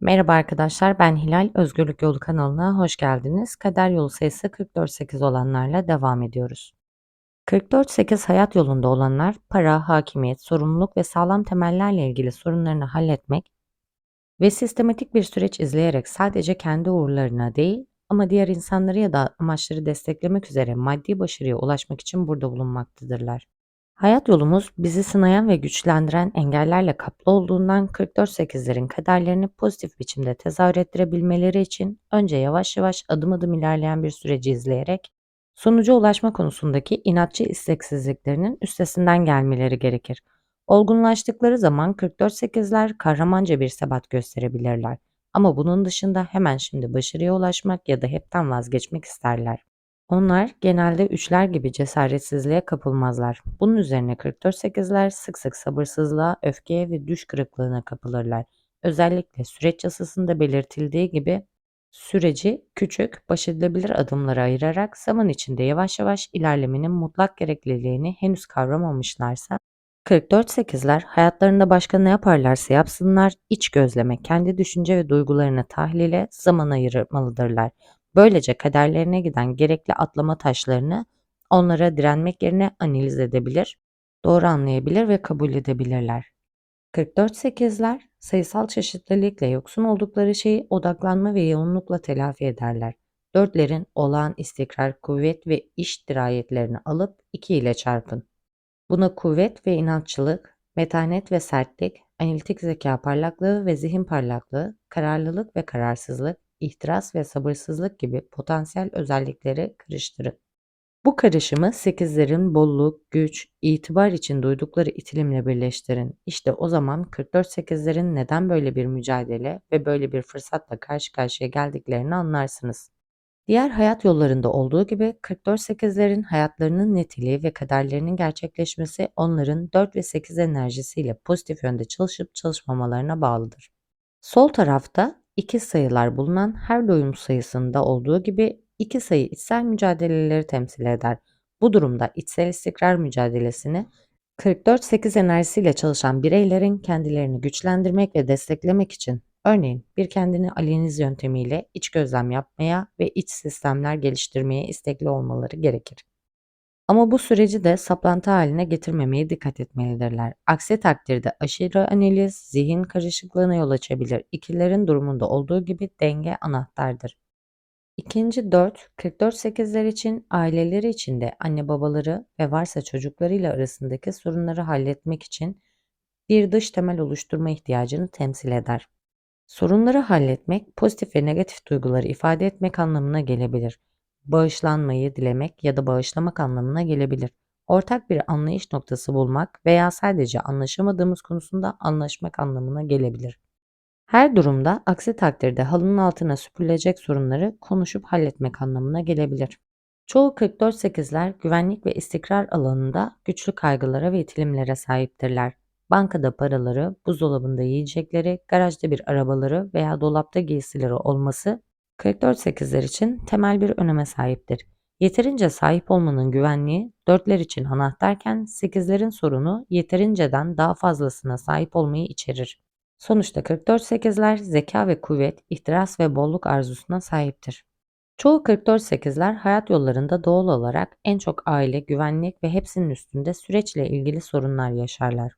Merhaba arkadaşlar, ben Hilal. Özgürlük Yolu kanalına hoş geldiniz. Kader yolu sayısı 44-8 olanlarla devam ediyoruz. 44-8 hayat yolunda olanlar para, hakimiyet, sorumluluk ve sağlam temellerle ilgili sorunlarını halletmek ve sistematik bir süreç izleyerek sadece kendi uğurlarına değil ama diğer insanları ya da amaçları desteklemek üzere maddi başarıya ulaşmak için burada bulunmaktadırlar. Hayat yolumuz bizi sınayan ve güçlendiren engellerle kaplı olduğundan 44-8'lerin kaderlerini pozitif biçimde tezahür ettirebilmeleri için önce yavaş yavaş adım adım ilerleyen bir süreci izleyerek sonuca ulaşma konusundaki inatçı isteksizliklerinin üstesinden gelmeleri gerekir. Olgunlaştıkları zaman 44-8'ler kahramanca bir sebat gösterebilirler. Ama bunun dışında hemen şimdi başarıya ulaşmak ya da hepten vazgeçmek isterler. Onlar genelde üçler gibi cesaretsizliğe kapılmazlar. Bunun üzerine 44-8'ler sık sık sabırsızlığa, öfkeye ve düş kırıklığına kapılırlar. Özellikle süreç yasasında belirtildiği gibi süreci küçük, baş edilebilir adımlara ayırarak zaman içinde yavaş yavaş ilerlemenin mutlak gerekliliğini henüz kavramamışlarsa 44-8'ler hayatlarında başka ne yaparlarsa yapsınlar iç gözleme, kendi düşünce ve duygularını tahlile zaman ayırmalıdırlar. Böylece kaderlerine giden gerekli atlama taşlarını onlara direnmek yerine analiz edebilir, doğru anlayabilir ve kabul edebilirler. 44-8'ler sayısal çeşitlilikle yoksun oldukları şeyi odaklanma ve yoğunlukla telafi ederler. Dörtlerin olağan istikrar, kuvvet ve iş dirayetlerini alıp 2 ile çarpın. Buna kuvvet ve inatçılık, metanet ve sertlik, analitik zeka parlaklığı ve zihin parlaklığı, kararlılık ve kararsızlık, ihtiras ve sabırsızlık gibi potansiyel özellikleri karıştırın. Bu karışımı sekizlerin bolluk, güç, itibar için duydukları itilimle birleştirin. İşte o zaman 44-8'lerin neden böyle bir mücadele ve böyle bir fırsatla karşı karşıya geldiklerini anlarsınız. Diğer hayat yollarında olduğu gibi 44-8'lerin hayatlarının netliği ve kaderlerinin gerçekleşmesi onların 4 ve 8 enerjisiyle pozitif yönde çalışıp çalışmamalarına bağlıdır. Sol tarafta ikiz sayılar bulunan her doyum sayısında olduğu gibi iki sayı içsel mücadeleleri temsil eder. Bu durumda içsel istikrar mücadelesini 44-8 enerjisiyle çalışan bireylerin kendilerini güçlendirmek ve desteklemek için örneğin bir kendini analiz yöntemiyle iç gözlem yapmaya ve iç sistemler geliştirmeye istekli olmaları gerekir. Ama bu süreci de saplantı haline getirmemeye dikkat etmelidirler. Aksi takdirde aşırı analiz zihin karışıklığına yol açabilir. İkilerin durumunda olduğu gibi denge anahtardır. İkinci 4, 44-8'ler için aileleri içinde anne babaları ve varsa çocuklarıyla arasındaki sorunları halletmek için bir dış temel oluşturma ihtiyacını temsil eder. Sorunları halletmek, pozitif ve negatif duyguları ifade etmek anlamına gelebilir. Bağışlanmayı dilemek ya da bağışlamak anlamına gelebilir. Ortak bir anlayış noktası bulmak veya sadece anlaşamadığımız konusunda anlaşmak anlamına gelebilir. Her durumda aksi takdirde halının altına süpürülecek sorunları konuşup halletmek anlamına gelebilir. Çoğu 44-8'ler güvenlik ve istikrar alanında güçlü kaygılara ve itilimlere sahiptirler. Bankada paraları, buzdolabında yiyecekleri, garajda bir arabaları veya dolapta giysileri olması 44-8'ler için temel bir öneme sahiptir. Yeterince sahip olmanın güvenliği 4'ler için anahtarken 8'lerin sorunu yeterinceden daha fazlasına sahip olmayı içerir. Sonuçta 44-8'ler zeka ve kuvvet, ihtiras ve bolluk arzusuna sahiptir. Çoğu 44-8'ler hayat yollarında doğal olarak en çok aile, güvenlik ve hepsinin üstünde süreçle ilgili sorunlar yaşarlar.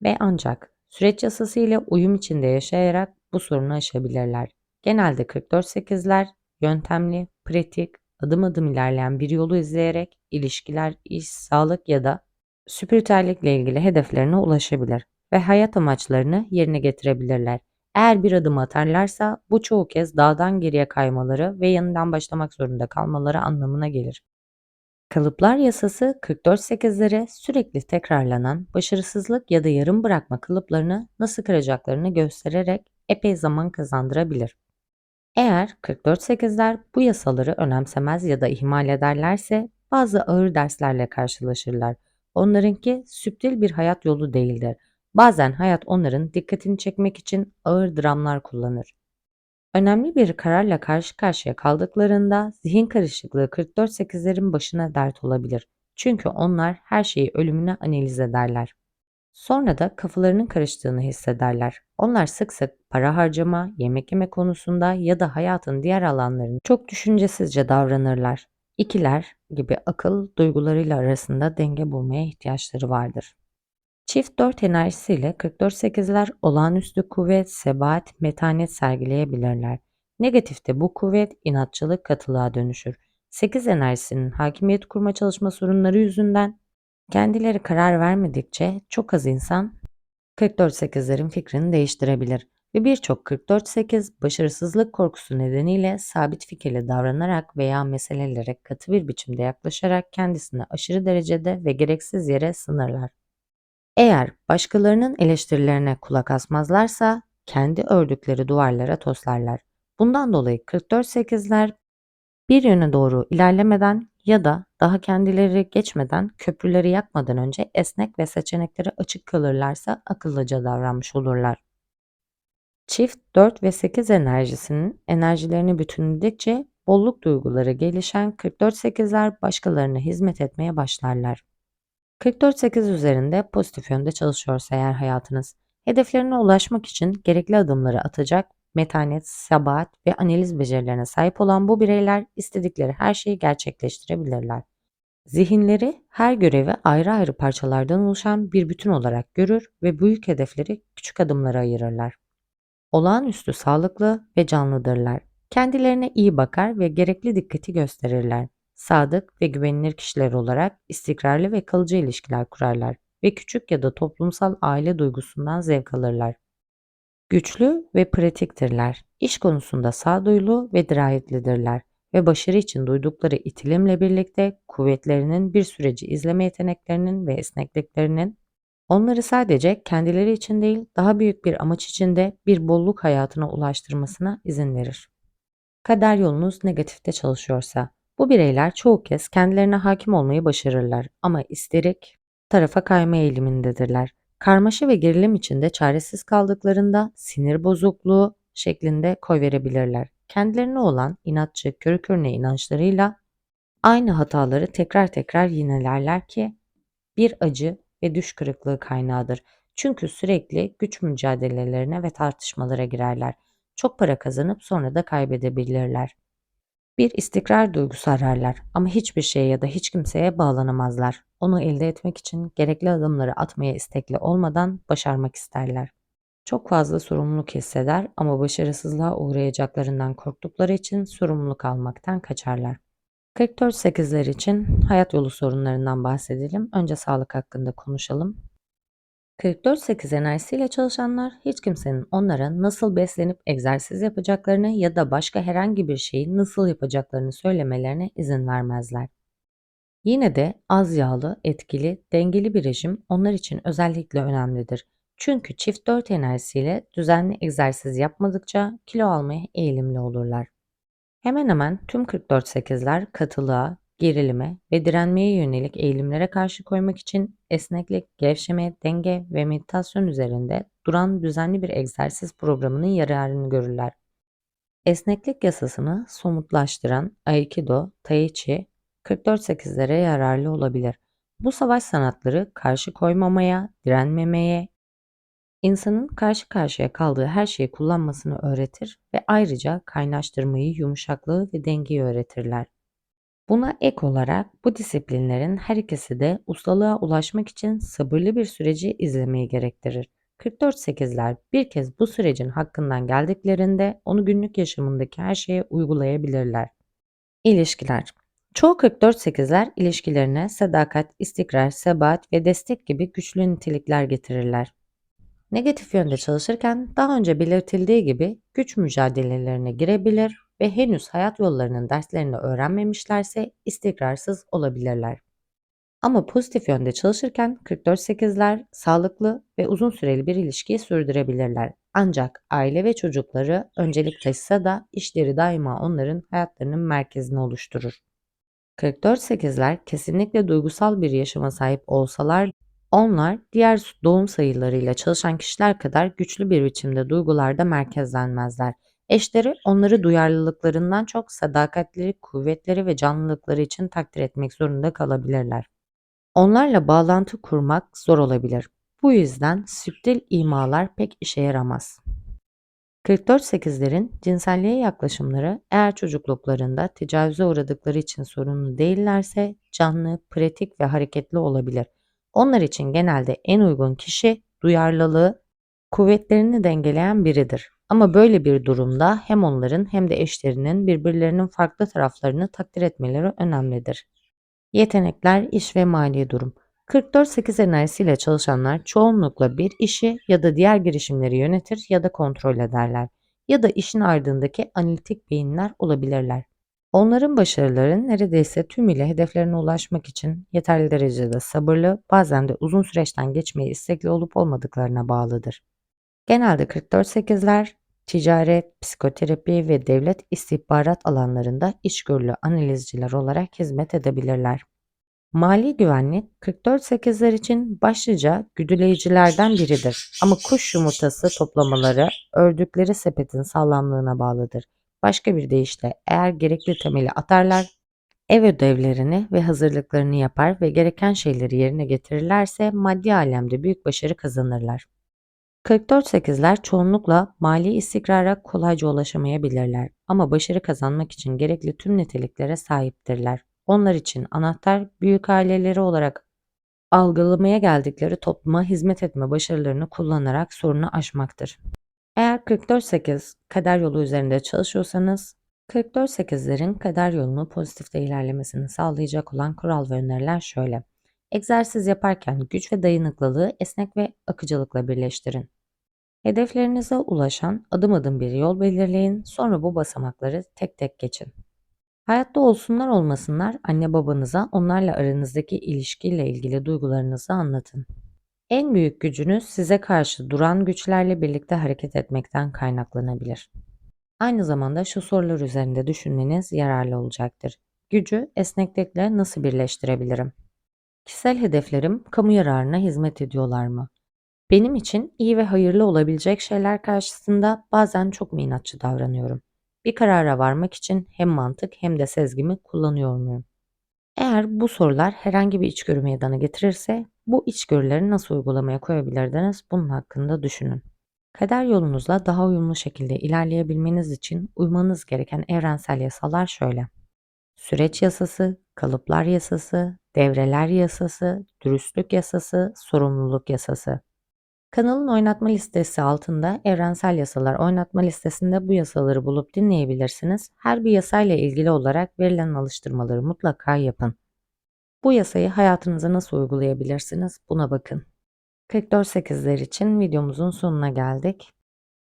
Ve ancak süreç yasası ile uyum içinde yaşayarak bu sorunu aşabilirler. Genelde 44-8'ler yöntemli, pratik, adım adım ilerleyen bir yolu izleyerek ilişkiler, iş, sağlık ya da spiritüellikle ilgili hedeflerine ulaşabilir ve hayat amaçlarını yerine getirebilirler. Eğer bir adım atarlarsa bu çoğu kez dağdan geriye kaymaları ve yeniden başlamak zorunda kalmaları anlamına gelir. Kalıplar yasası 44-8'lere sürekli tekrarlanan başarısızlık ya da yarım bırakma kalıplarını nasıl kıracaklarını göstererek epey zaman kazandırabilir. Eğer 44-8'ler bu yasaları önemsemez ya da ihmal ederlerse bazı ağır derslerle karşılaşırlar. Onlarınki süptil bir hayat yolu değildir. Bazen hayat onların dikkatini çekmek için ağır dramlar kullanır. Önemli bir kararla karşı karşıya kaldıklarında zihin karışıklığı 44-8'lerin başına dert olabilir. Çünkü onlar her şeyi ölümüne analiz ederler. Sonra da kafalarının karıştığını hissederler. Onlar sık sık para harcama, yemek yeme konusunda ya da hayatın diğer alanlarında çok düşüncesizce davranırlar. İkiler gibi akıl duygularıyla arasında denge bulmaya ihtiyaçları vardır. Çift 4 enerjisiyle 44-8'ler olağanüstü kuvvet, sebat, metanet sergileyebilirler. Negatifte bu kuvvet inatçılık, katılığa dönüşür. 8 enerjisinin hakimiyet kurma çalışma sorunları yüzünden kendileri karar vermedikçe çok az insan 44-8'lerin fikrini değiştirebilir ve birçok 44-8 başarısızlık korkusu nedeniyle sabit fikirli davranarak veya meselelere katı bir biçimde yaklaşarak kendisini aşırı derecede ve gereksiz yere sınırlar. Eğer başkalarının eleştirilerine kulak asmazlarsa kendi ördükleri duvarlara toslarlar. Bundan dolayı 44-8'ler bir yöne doğru ilerlemeden ya da daha kendileri geçmeden köprüleri yakmadan önce esnek ve seçeneklere açık kalırlarsa akıllıca davranmış olurlar. Çift 4 ve 8 enerjisinin enerjilerini bütünledikçe bolluk duyguları gelişen 44-8'ler başkalarına hizmet etmeye başlarlar. 44-8 üzerinde pozitif yönde çalışıyorsa eğer hayatınız, hedeflerine ulaşmak için gerekli adımları atacak, metanet, sebat ve analiz becerilerine sahip olan bu bireyler istedikleri her şeyi gerçekleştirebilirler. Zihinleri her görevi ayrı ayrı parçalardan oluşan bir bütün olarak görür ve büyük hedefleri küçük adımlara ayırırlar. Olağanüstü sağlıklı ve canlıdırlar. Kendilerine iyi bakar ve gerekli dikkati gösterirler. Sadık ve güvenilir kişiler olarak istikrarlı ve kalıcı ilişkiler kurarlar ve küçük ya da toplumsal aile duygusundan zevk alırlar. Güçlü ve pratiktirler. İş konusunda sağduyulu ve dirayetlidirler ve başarı için duydukları itilimle birlikte kuvvetlerinin bir süreci izleme yeteneklerinin ve esnekliklerinin onları sadece kendileri için değil, daha büyük bir amaç içinde bir bolluk hayatına ulaştırmasına izin verir. Kader yolunuz negatifte çalışıyorsa, bu bireyler çoğu kez kendilerine hakim olmayı başarırlar ama isterik tarafa kayma eğilimindedirler. Karmaşa ve gerilim içinde çaresiz kaldıklarında sinir bozukluğu şeklinde koyverebilirler. Kendilerine olan inatçı, körü körüne inançlarıyla aynı hataları tekrar tekrar yinelerler ki bir acı ve düş kırıklığı kaynağıdır. Çünkü sürekli güç mücadelelerine ve tartışmalara girerler. Çok para kazanıp sonra da kaybedebilirler. Bir istikrar duygusu ararlar ama hiçbir şeye ya da hiç kimseye bağlanamazlar. Onu elde etmek için gerekli adımları atmaya istekli olmadan başarmak isterler. Çok fazla sorumluluk hisseder ama başarısızlığa uğrayacaklarından korktukları için sorumluluk almaktan kaçarlar. 44-8'ler için hayat yolu sorunlarından bahsedelim. Önce sağlık hakkında konuşalım. 44-8 enerjisiyle çalışanlar hiç kimsenin onlara nasıl beslenip egzersiz yapacaklarını ya da başka herhangi bir şeyi nasıl yapacaklarını söylemelerine izin vermezler. Yine de az yağlı, etkili, dengeli bir rejim onlar için özellikle önemlidir. Çünkü çift 4 enerjisiyle düzenli egzersiz yapmadıkça kilo almaya eğilimli olurlar. Hemen hemen tüm 44-8'ler katılığa, gerilime ve direnmeye yönelik eğilimlere karşı koymak için esneklik, gevşeme, denge ve meditasyon üzerinde duran düzenli bir egzersiz programının yararını görürler. Esneklik yasasını somutlaştıran Aikido, Tai Chi 44-8'lere yararlı olabilir. Bu savaş sanatları karşı koymamaya, direnmemeye, İnsanın karşı karşıya kaldığı her şeyi kullanmasını öğretir ve ayrıca kaynaştırmayı, yumuşaklığı ve dengeyi öğretirler. Buna ek olarak bu disiplinlerin her ikisi de ustalığa ulaşmak için sabırlı bir süreci izlemeyi gerektirir. 44-8'ler bir kez bu sürecin hakkından geldiklerinde onu günlük yaşamındaki her şeye uygulayabilirler. İlişkiler. Çoğu 44-8'ler ilişkilerine sadakat, istikrar, sebat ve destek gibi güçlü nitelikler getirirler. Negatif yönde çalışırken daha önce belirtildiği gibi güç mücadelelerine girebilir ve henüz hayat yollarının derslerini öğrenmemişlerse istikrarsız olabilirler. Ama pozitif yönde çalışırken 44-8'ler sağlıklı ve uzun süreli bir ilişkiyi sürdürebilirler. Ancak aile ve çocukları öncelik taşısa da işleri daima onların hayatlarının merkezini oluşturur. 44-8'ler kesinlikle duygusal bir yaşama sahip olsalar onlar diğer doğum sayılarıyla çalışan kişiler kadar güçlü bir biçimde duygularda merkezlenmezler. Eşleri onları duyarlılıklarından çok sadakatleri, kuvvetleri ve canlılıkları için takdir etmek zorunda kalabilirler. Onlarla bağlantı kurmak zor olabilir. Bu yüzden süptil imalar pek işe yaramaz. 44-8'lerin cinselliğe yaklaşımları eğer çocukluklarında tecavüze uğradıkları için sorunlu değillerse canlı, pratik ve hareketli olabilir. Onlar için genelde en uygun kişi duyarlılığı, kuvvetlerini dengeleyen biridir. Ama böyle bir durumda hem onların hem de eşlerinin birbirlerinin farklı taraflarını takdir etmeleri önemlidir. Yetenekler, iş ve mali durum. 44-8 enerjisiyle çalışanlar çoğunlukla bir işi ya da diğer girişimleri yönetir ya da kontrol ederler ya da işin ardındaki analitik beyinler olabilirler. Onların başarıları neredeyse tümüyle hedeflerine ulaşmak için yeterli derecede sabırlı, bazen de uzun süreçten geçmeyi istekli olup olmadıklarına bağlıdır. Genelde 44-8'ler ticaret, psikoterapi ve devlet istihbarat alanlarında içgörülü analizciler olarak hizmet edebilirler. Mali güvenlik 44-8'ler için başlıca güdüleyicilerden biridir ama kuş yumurtası toplamaları ördükleri sepetin sağlamlığına bağlıdır. Başka bir deyişle eğer gerekli temeli atarlar, ev ödevlerini ve hazırlıklarını yapar ve gereken şeyleri yerine getirirlerse maddi alemde büyük başarı kazanırlar. 44-8'ler çoğunlukla mali istikrara kolayca ulaşamayabilirler ama başarı kazanmak için gerekli tüm niteliklere sahiptirler. Onlar için anahtar büyük aileleri olarak algılamaya geldikleri topluma hizmet etme başarılarını kullanarak sorunu aşmaktır. Eğer 44-8 kader yolu üzerinde çalışıyorsanız, 44-8'lerin kader yolunu pozitifte ilerlemesini sağlayacak olan kural ve öneriler şöyle. Egzersiz yaparken güç ve dayanıklılığı esnek ve akıcılıkla birleştirin. Hedeflerinize ulaşan adım adım bir yol belirleyin, sonra bu basamakları tek tek geçin. Hayatta olsunlar olmasınlar anne babanıza onlarla aranızdaki ilişkiyle ilgili duygularınızı anlatın. En büyük gücünüz size karşı duran güçlerle birlikte hareket etmekten kaynaklanabilir. Aynı zamanda şu sorular üzerinde düşünmeniz yararlı olacaktır. Gücü esneklikle nasıl birleştirebilirim? Kişisel hedeflerim kamu yararına hizmet ediyorlar mı? Benim için iyi ve hayırlı olabilecek şeyler karşısında bazen çok mu inatçı davranıyorum? Bir karara varmak için hem mantık hem de sezgimi kullanıyor muyum? Eğer bu sorular herhangi bir içgörü meydana getirirse bu içgörüleri nasıl uygulamaya koyabilirdiniz? Bunun hakkında düşünün. Kader yolunuzla daha uyumlu şekilde ilerleyebilmeniz için uymanız gereken evrensel yasalar şöyle. Süreç yasası, kalıplar yasası, devreler yasası, dürüstlük yasası, sorumluluk yasası. Kanalın oynatma listesi altında evrensel yasalar oynatma listesinde bu yasaları bulup dinleyebilirsiniz. Her bir yasayla ilgili olarak verilen alıştırmaları mutlaka yapın. Bu yasayı hayatınıza nasıl uygulayabilirsiniz? Buna bakın. 44-8'ler için videomuzun sonuna geldik.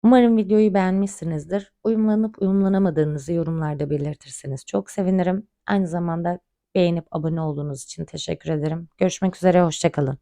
Umarım videoyu beğenmişsinizdir. Uyumlanıp uyumlanamadığınızı yorumlarda belirtirseniz çok sevinirim. Aynı zamanda beğenip abone olduğunuz için teşekkür ederim. Görüşmek üzere, hoşça kalın.